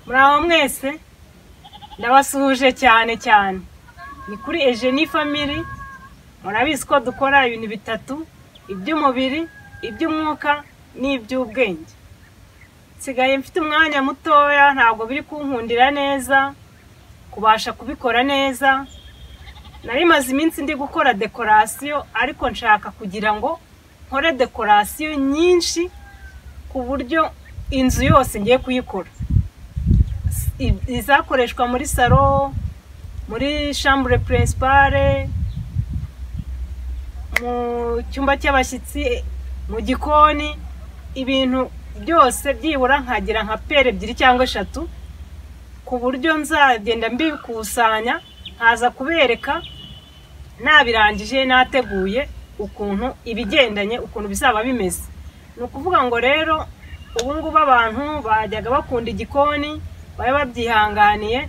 Muraho mwese ndabasuhuje cyane ni kuri Eugenie Family. Murabizi ko dukora ibintu bitatu: iby'umubiri, iby'umwuka n'iby'ubwenge. Sigaye mfite umwanya mutoya, ntabwo biri kunkundira neza kubasha kubikora neza. Nari maze iminsi ndi gukora decoration, ariko nshaka kugira ngo nkore decoration nyinshi ku buryo inzu yose ngiye kuyikora. Izakoreshwa muri salon, muri chambre principale, mu cyumba cy'abashyitsi, mu gikoni, ibintu byose byibura nkagira nka pere 2 cyangwa 3, ku buryo nzagenda mbikusanya nkaza kubereka nabirangije nateguye ukuntu ibigendanye ukuntu bizaba bimeze. Nukuvuga ngo rero ubu ngubu abantu bajyaga bakunda igikoni, baye babyihanganiye.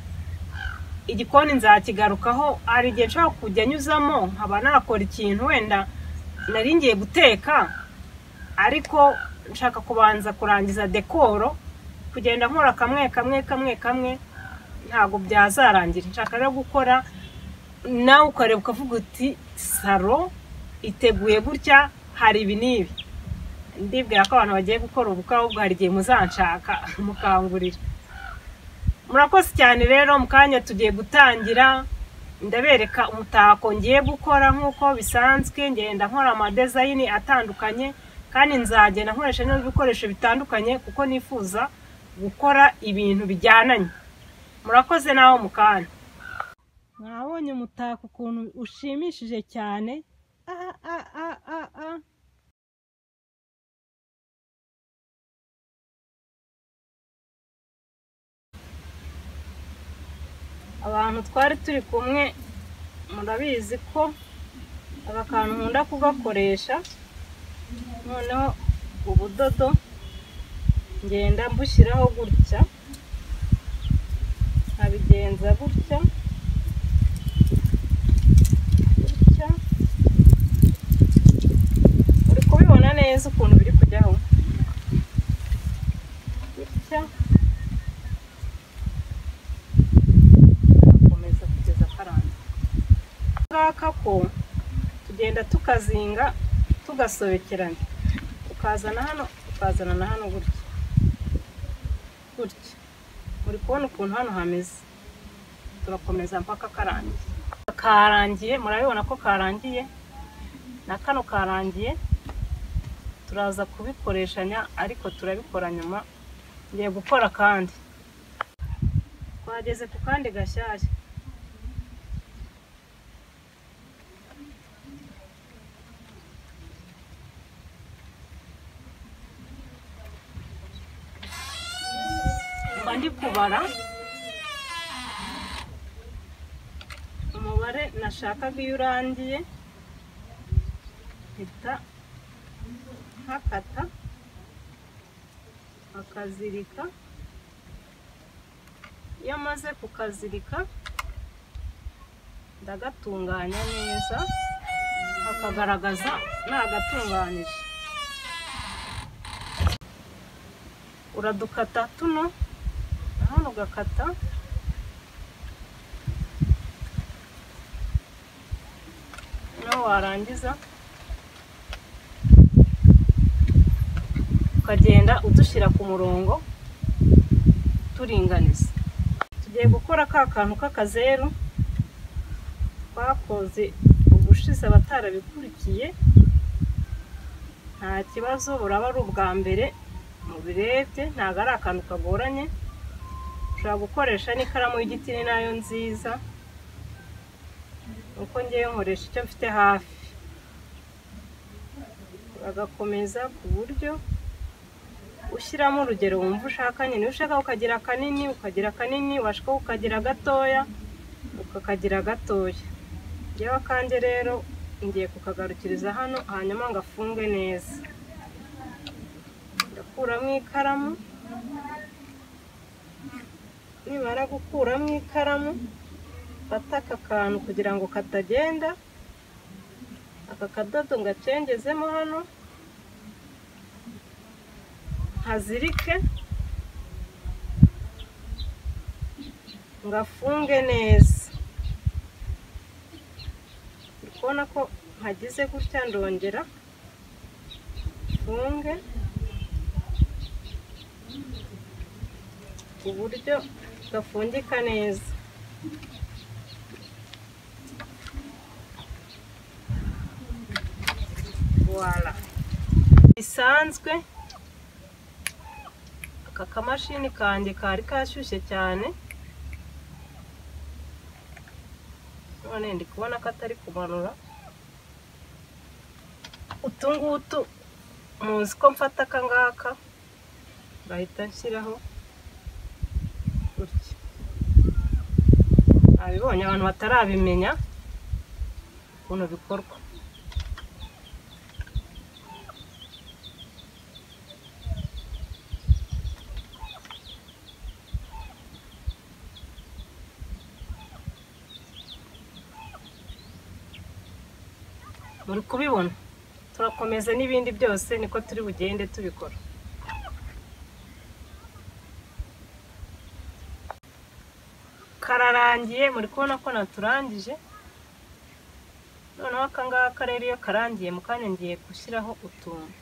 Igikoni nzakigarukaho, ari igihe nshaka kujya nyuzamo nkaba nakora ikintu wenda nari ngiye guteka, ariko nshaka kubanza kurangiza dekoro, kugenda nkora kamwe ntago byazarangira. Nshaka rero gukora nawe ukareba ukavuga uti saro iteguye gutya, hari ibi n'ibi. Ndibwira ko abantu bagiye gukora ubukwe ahubwo hari igihe muzanshaka mukangurira. Murakoze cyane rero, mukanya tugiye gutangira. Ndabereka umutako ngiye gukora nk'uko bisanzwe, ngenda nkora ama design atandukanye, kandi nzagenda nkoresha n'ibikoresho bitandukanye kuko nifuza gukora ibintu bijyananye. Murakoze naho mukanya. Mwabonye umutako ukuntu ushimishije cyane. Abantu twari turi kumwe murabizi ko aka kantu nkunda kugakoresha. Noneho ubudodo ngenda mbushyiraho gutya, abigenza gutya uri kubibona neza ukuntu biri kujyaho gutya. Ngaka ko tugenda tukazinga tugasobekeranya, ukazana hano ukazana na hano gutya. Muri kubona ukuntu hano hameze. Turakomeza mpaka karangiye. Murabibona ko karangiye, na kano karangiye. Turaza kubikoreshanya, ariko turabikora nyuma. Ngiye gukora kandi. Twageze ku kandi gashyashya. Ndi kubara umubare nashakaga. Iyo urangiye hita hakata akazirika. Iyo maze kukazirika ndagatunganya neza, akagaragaza nagatunganije. Uradukata tuno, hano ugakata, naho warangiza ukagenda udushyira ku murongo turinganiza. Tugiye gukora ka kantu k'akazeru twakoze ubushize. Abatarabikurikiye nta kibazo, buraba ari ubwa mbere mubirebye, ntago ari akantu kagoranye. Ushobora gukoresha n'ikaramu y'igiti, ni nayo nziza, uko ngiye nkoresha icyo mfite hafi. Bagakomeza ku buryo ushyiramo urugero wumva ushaka nyine. Ushaka ukagira kanini ukagira kanini, washaka ukagira gatoya ukakagira gatoya. Yewe kanje rero ngiye kukagarukiriza hano, hanyuma ngafunge neza. Ndakuramo ikaramu. Nimara gukuramo ikaramu, fata aka kantu kugira ngo katagenda, aka kadodo ngacengezemo hano, hazirike ngafunge neza. Urabona ko hagize gutya, ndongera funge uburyo gafungika neza. Voilà, bisanzwe. Aka kamashini kanjye kari kashyushye cyane, none ndi kubona ko atari kumanura. Utungutu muzi ko mfata aka ngaka ngahita nshyiraho gutya. Abibonye abantu batarabimenya ukuntu bikorwa. Muri kubibona, turakomeza n'ibindi byose niko turi bugende tubikora. Kararangiye, muri kubona ko naturangije. Noneho aka ngaka rero iyo karangiye, mu kanya ngiye gushyiraho utuntu.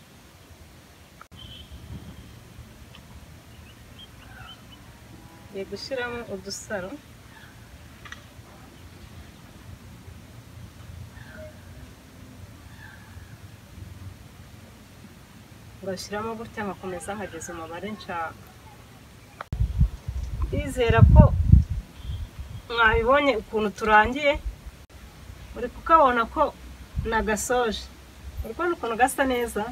Ngiye gushyiramo udusaro. Ngashyiramo gutya, ngakomeza nkageza umubare nshaka. Ndizera ko mwabibonye ukuntu turangiye, muri kukabona ko nagasoje. Urabona ukuntu gasa neza,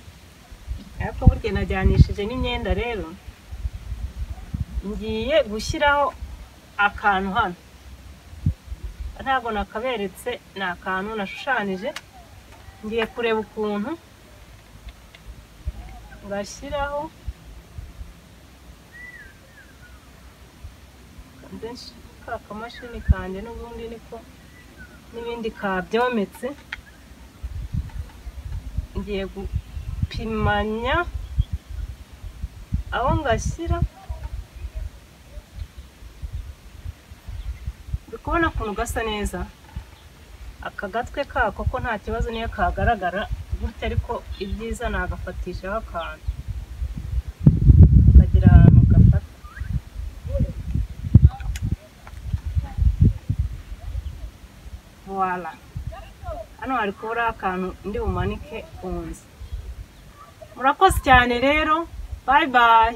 ariko burya najyanishije n'imyenda. Rero ngiye gushyiraho akantu hano, ntabwo nakaberetse, ni akantu nashushanyije. Ngiye kureba ukuntu ngashyiraho ka kamashini kanjye, n'ubundi niko n'ibindi kabyometse. Ngiye gupimanya aho ngashyira. uri kubona ukuntu gasa neza. Aka gatwe kako ko nta kibazo niyo kagaragara gutya, ariko ibyiza nagafatishaho akantu kagira ahantu gafata. Voilà, hano hari kubura akantu ndi bumanike ku nzu. Murakoze cyane rero, bye bye.